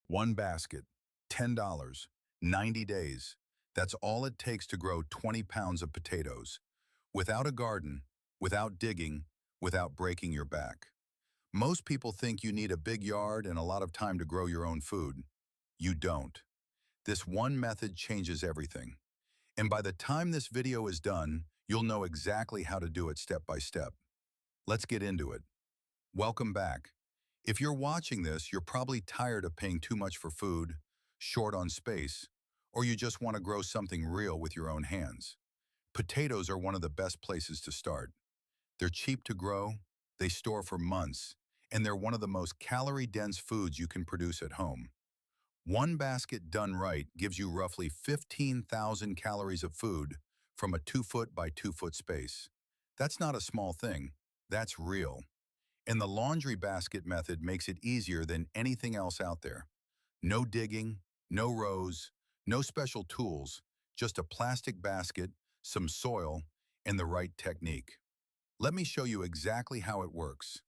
One basket, $10, 90 days. That's all it takes to grow 20 pounds of potatoes. Without a garden, without digging, without breaking your back. Most people think you need a big yard and a lot of time to grow your own food. You don't. This one method changes everything. And by the time this video is done, you'll know exactly how to do it step by step. Let's get into it. Welcome back. If you're watching this, you're probably tired of paying too much for food, short on space, or you just want to grow something real with your own hands. Potatoes are one of the best places to start. They're cheap to grow, they store for months, and they're one of the most calorie-dense foods you can produce at home. One basket done right gives you roughly 15,000 calories of food from a 2-foot by 2-foot space. That's not a small thing, that's real. And the laundry basket method makes it easier than anything else out there. No digging, no rows, no special tools, just a plastic basket, some soil, and the right technique. Let me show you exactly how it works.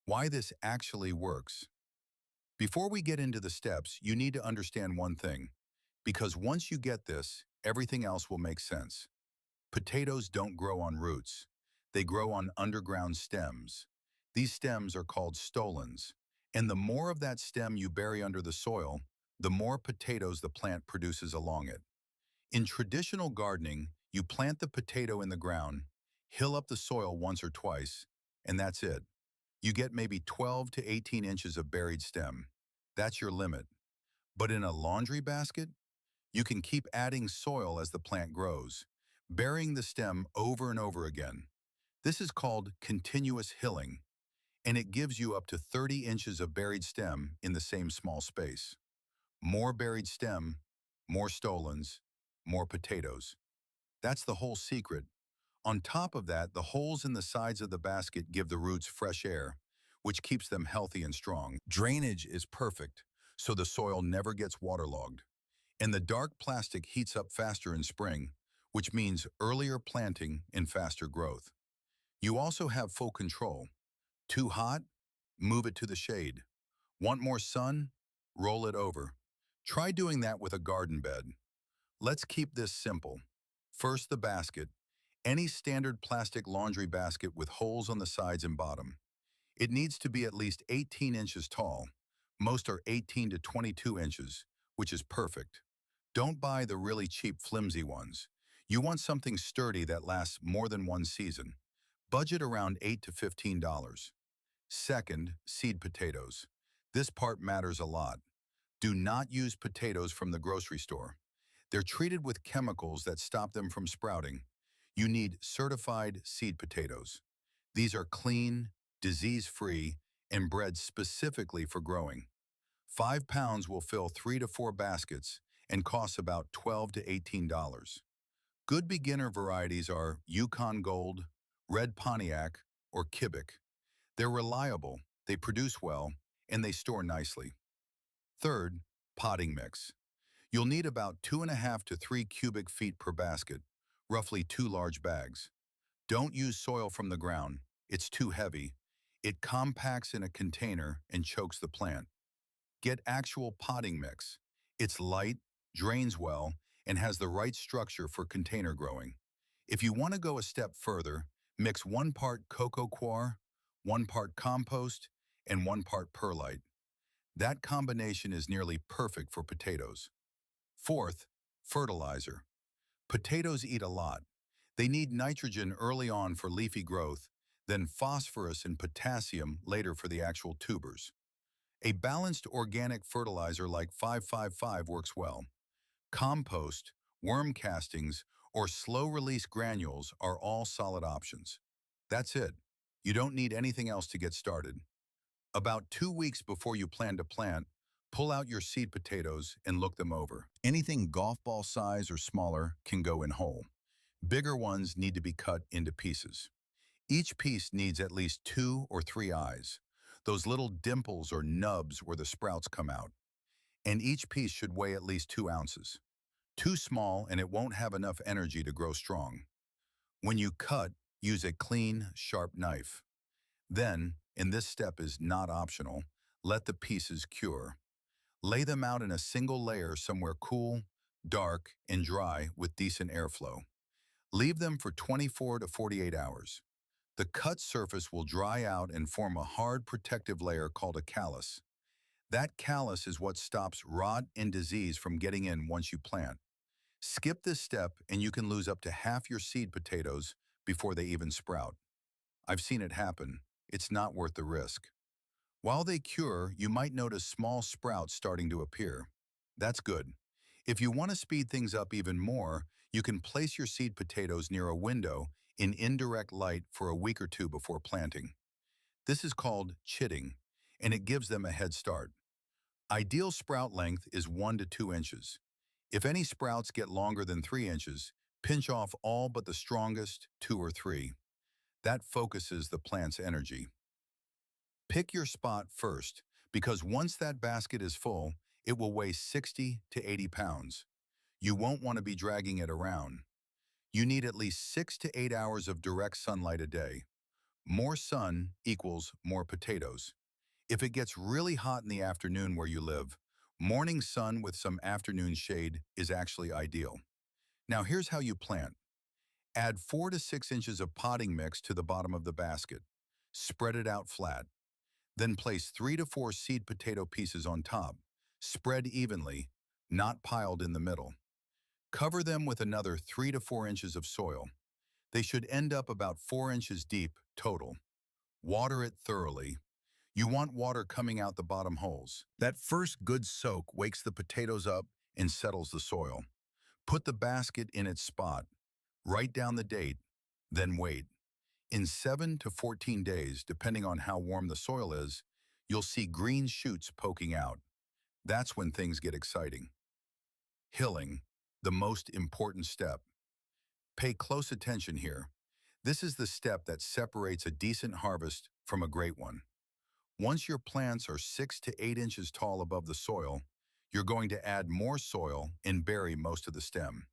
Why this actually works. Before we get into the steps, you need to understand one thing, because once you get this, everything else will make sense. Potatoes don't grow on roots. They grow on underground stems. These stems are called stolons, and the more of that stem you bury under the soil, the more potatoes the plant produces along it. In traditional gardening, you plant the potato in the ground, hill up the soil once or twice, and that's it. You get maybe 12 to 18 inches of buried stem. That's your limit. But in a laundry basket, you can keep adding soil as the plant grows, burying the stem over and over again. This is called continuous hilling, and it gives you up to 30 inches of buried stem in the same small space. More buried stem, more stolons, more potatoes. That's the whole secret. On top of that, the holes in the sides of the basket give the roots fresh air, which keeps them healthy and strong. Drainage is perfect, so the soil never gets waterlogged. And the dark plastic heats up faster in spring, which means earlier planting and faster growth. You also have full control. Too hot? Move it to the shade. Want more sun? Roll it over. Try doing that with a garden bed. Let's keep this simple. First, the basket. Any standard plastic laundry basket with holes on the sides and bottom. It needs to be at least 18 inches tall. Most are 18 to 22 inches, which is perfect. Don't buy the really cheap flimsy ones. You want something sturdy that lasts more than one season. Budget around $8 to $15. Second, seed potatoes. This part matters a lot. Do not use potatoes from the grocery store. They're treated with chemicals that stop them from sprouting. You need certified seed potatoes. These are clean, disease-free, and bred specifically for growing. 5 pounds will fill 3 to 4 baskets and costs about $12 to $18. Good beginner varieties are Yukon Gold, Red Pontiac, or Kibik. They're reliable, they produce well, and they store nicely. Third, potting mix. You'll need about 2.5 to 3 cubic feet per basket, roughly 2 large bags. Don't use soil from the ground. It's too heavy. It compacts in a container and chokes the plant. Get actual potting mix. It's light, drains well, and has the right structure for container growing. If you want to go a step further, mix 1 part cocoa coir, 1 part compost, and 1 part perlite. That combination is nearly perfect for potatoes. Fourth, fertilizer. Potatoes eat a lot. They need nitrogen early on for leafy growth, then phosphorus and potassium later for the actual tubers. A balanced organic fertilizer like 555 works well. Compost, worm castings, or slow-release granules are all solid options. That's it. You don't need anything else to get started. About 2 weeks before you plan to plant, pull out your seed potatoes and look them over. Anything golf ball size or smaller can go in whole. Bigger ones need to be cut into pieces. Each piece needs at least 2 or 3 eyes, those little dimples or nubs where the sprouts come out. And each piece should weigh at least 2 ounces. Too small and it won't have enough energy to grow strong. When you cut, use a clean, sharp knife. Then, and this step is not optional, let the pieces cure. Lay them out in a single layer somewhere cool, dark, and dry with decent airflow. Leave them for 24 to 48 hours. The cut surface will dry out and form a hard protective layer called a callus. That callus is what stops rot and disease from getting in once you plant. Skip this step and you can lose up to half your seed potatoes before they even sprout. I've seen it happen. It's not worth the risk. While they cure, you might notice small sprouts starting to appear. That's good. If you want to speed things up even more, you can place your seed potatoes near a window in indirect light for a week or two before planting. This is called chitting, and it gives them a head start. Ideal sprout length is 1 to 2 inches. If any sprouts get longer than 3 inches, pinch off all but the strongest 2 or 3. That focuses the plant's energy. Pick your spot first, because once that basket is full, it will weigh 60 to 80 pounds. You won't want to be dragging it around. You need at least 6 to 8 hours of direct sunlight a day. More sun equals more potatoes. If it gets really hot in the afternoon where you live, morning sun with some afternoon shade is actually ideal. Now here's how you plant. Add 4 to 6 inches of potting mix to the bottom of the basket. Spread it out flat. Then place 3 to 4 seed potato pieces on top. Spread evenly, not piled in the middle. Cover them with another 3 to 4 inches of soil. They should end up about 4 inches deep total. Water it thoroughly. You want water coming out the bottom holes. That first good soak wakes the potatoes up and settles the soil. Put the basket in its spot. Write down the date, then wait. In 7 to 14 days, depending on how warm the soil is, you'll see green shoots poking out. That's when things get exciting. Hilling, the most important step. Pay close attention here. This is the step that separates a decent harvest from a great one. Once your plants are 6 to 8 inches tall above the soil, you're going to add more soil and bury most of the stem.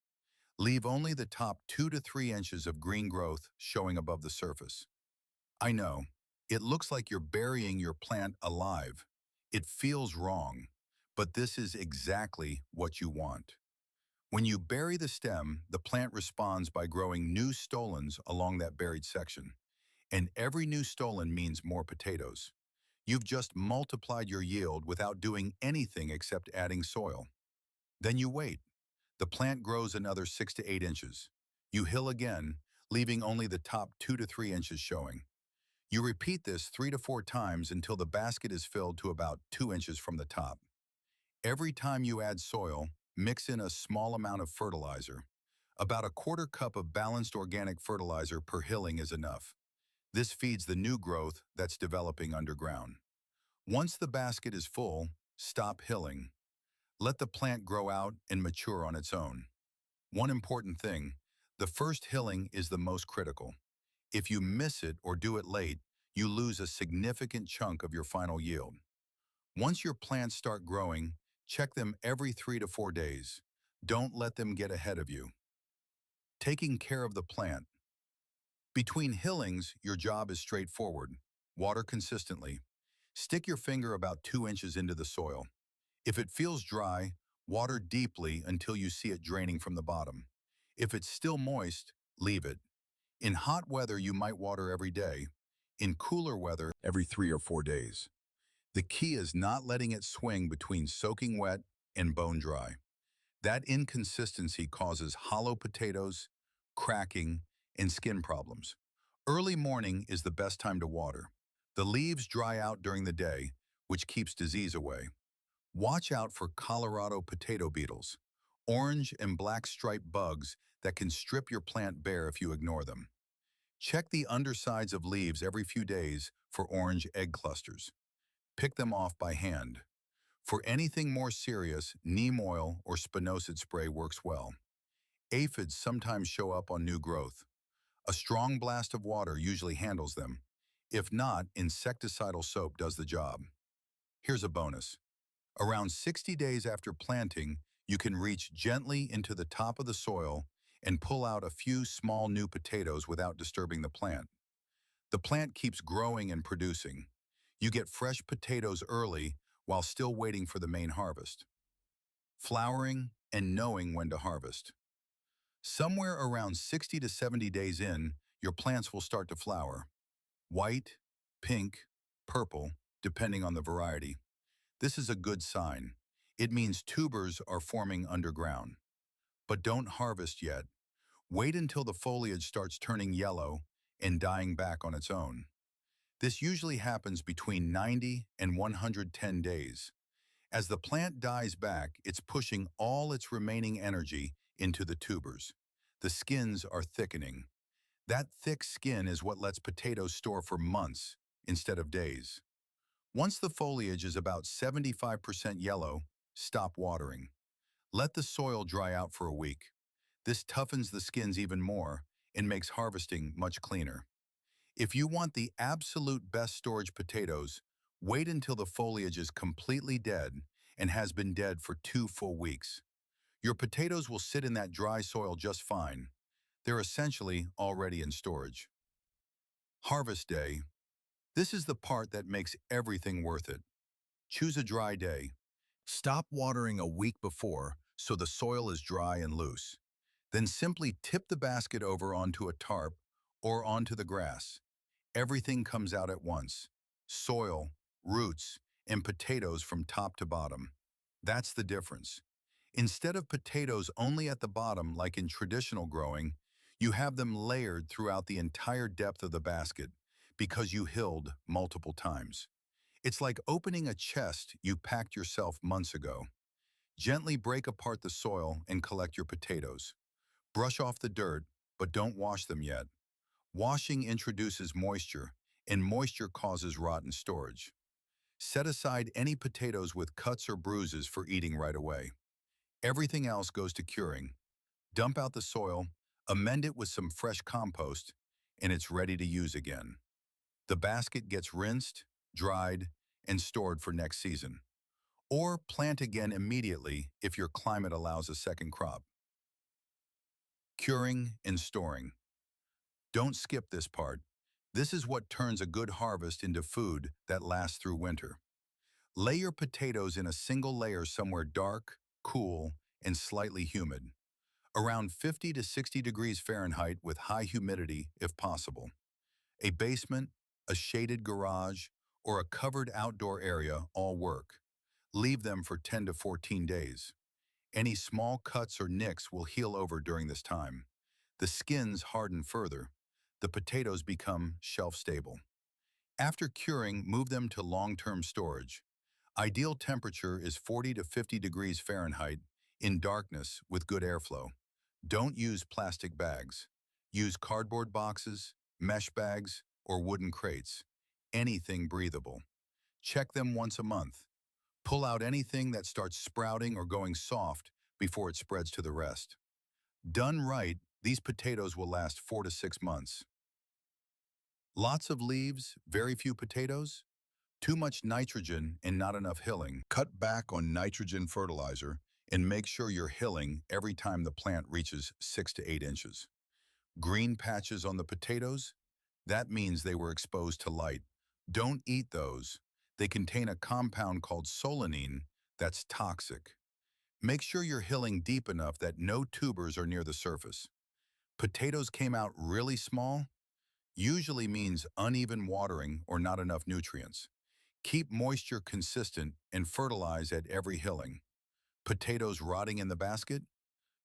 Leave only the top 2 to 3 inches of green growth showing above the surface. I know, it looks like you're burying your plant alive. It feels wrong, but this is exactly what you want. When you bury the stem, the plant responds by growing new stolons along that buried section. And every new stolon means more potatoes. You've just multiplied your yield without doing anything except adding soil. Then you wait. The plant grows another 6 to 8 inches. You hill again, leaving only the top 2 to 3 inches showing. You repeat this 3 to 4 times until the basket is filled to about 2 inches from the top. Every time you add soil, mix in a small amount of fertilizer. About a quarter cup of balanced organic fertilizer per hilling is enough. This feeds the new growth that's developing underground. Once the basket is full, stop hilling. Let the plant grow out and mature on its own. One important thing, the first hilling is the most critical. If you miss it or do it late, you lose a significant chunk of your final yield. Once your plants start growing, check them every 3 to 4 days. Don't let them get ahead of you. Taking care of the plant. Between hillings, your job is straightforward. Water consistently. Stick your finger about 2 inches into the soil. If it feels dry, water deeply until you see it draining from the bottom. If it's still moist, leave it. In hot weather, you might water every day. In cooler weather, every 3 or 4 days. The key is not letting it swing between soaking wet and bone dry. That inconsistency causes hollow potatoes, cracking, and skin problems. Early morning is the best time to water. The leaves dry out during the day, which keeps disease away. Watch out for Colorado potato beetles, orange and black striped bugs that can strip your plant bare if you ignore them. Check the undersides of leaves every few days for orange egg clusters. Pick them off by hand. For anything more serious, neem oil or spinosad spray works well. Aphids sometimes show up on new growth. A strong blast of water usually handles them. If not, insecticidal soap does the job. Here's a bonus. Around 60 days after planting, you can reach gently into the top of the soil and pull out a few small new potatoes without disturbing the plant. The plant keeps growing and producing. You get fresh potatoes early while still waiting for the main harvest. Flowering and knowing when to harvest. Somewhere around 60 to 70 days in, your plants will start to flower. White, pink, purple, depending on the variety. This is a good sign. It means tubers are forming underground. But don't harvest yet. Wait until the foliage starts turning yellow and dying back on its own. This usually happens between 90 and 110 days. As the plant dies back, it's pushing all its remaining energy into the tubers. The skins are thickening. That thick skin is what lets potatoes store for months instead of days. Once the foliage is about 75% yellow, stop watering. Let the soil dry out for a week. This toughens the skins even more and makes harvesting much cleaner. If you want the absolute best storage potatoes, wait until the foliage is completely dead and has been dead for 2 full weeks. Your potatoes will sit in that dry soil just fine. They're essentially already in storage. Harvest day. This is the part that makes everything worth it. Choose a dry day. Stop watering a week before so the soil is dry and loose. Then simply tip the basket over onto a tarp or onto the grass. Everything comes out at once. Soil, roots, and potatoes from top to bottom. That's the difference. Instead of potatoes only at the bottom like in traditional growing, you have them layered throughout the entire depth of the basket because you hilled multiple times. It's like opening a chest you packed yourself months ago. Gently break apart the soil and collect your potatoes. Brush off the dirt, but don't wash them yet. Washing introduces moisture, and moisture causes rotten storage. Set aside any potatoes with cuts or bruises for eating right away. Everything else goes to curing. Dump out the soil, amend it with some fresh compost, and it's ready to use again. The basket gets rinsed, dried, and stored for next season. Or plant again immediately if your climate allows a second crop. Curing and storing. Don't skip this part. This is what turns a good harvest into food that lasts through winter. Lay your potatoes in a single layer somewhere dark, cool, and slightly humid. Around 50 to 60 degrees Fahrenheit with high humidity if possible. A basement, a shaded garage, or a covered outdoor area all work. Leave them for 10 to 14 days. Any small cuts or nicks will heal over during this time. The skins harden further. The potatoes become shelf-stable. After curing, move them to long-term storage. Ideal temperature is 40 to 50 degrees Fahrenheit in darkness with good airflow. Don't use plastic bags. Use cardboard boxes, mesh bags, or wooden crates. Anything breathable. Check them once a month. Pull out anything that starts sprouting or going soft before it spreads to the rest. Done right, these potatoes will last 4 to 6 months. Lots of leaves, very few potatoes? Too much nitrogen and not enough hilling. Cut back on nitrogen fertilizer and make sure you're hilling every time the plant reaches 6 to 8 inches. Green patches on the potatoes? That means they were exposed to light. Don't eat those. They contain a compound called solanine that's toxic. Make sure you're hilling deep enough that no tubers are near the surface. Potatoes came out really small? Usually means uneven watering or not enough nutrients. Keep moisture consistent and fertilize at every hilling. Potatoes rotting in the basket?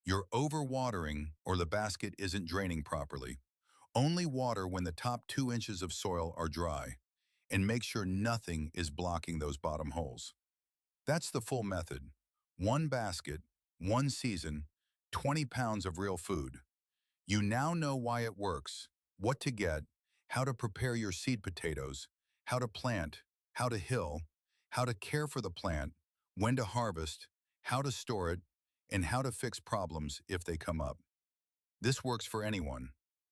You're overwatering or the basket isn't draining properly. Only water when the top 2 inches of soil are dry, and make sure nothing is blocking those bottom holes. That's the full method. One basket, one season, 20 pounds of real food. You now know why it works, what to get, how to prepare your seed potatoes, how to plant, how to hill, how to care for the plant, when to harvest, how to store it, and how to fix problems if they come up. This works for anyone.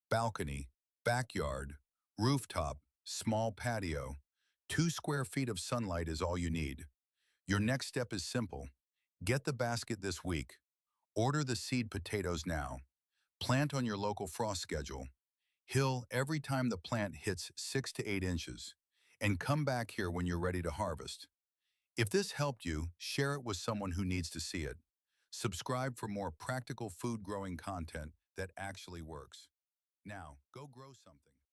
Balcony, backyard, rooftop, small patio. 2 square feet of sunlight is all you need. Your next step is simple. Get the basket this week. Order the seed potatoes now. Plant on your local frost schedule. Hill every time the plant hits 6 to 8 inches. And come back here when you're ready to harvest. If this helped you, share it with someone who needs to see it. Subscribe for more practical food growing content that actually works. Now, go grow something.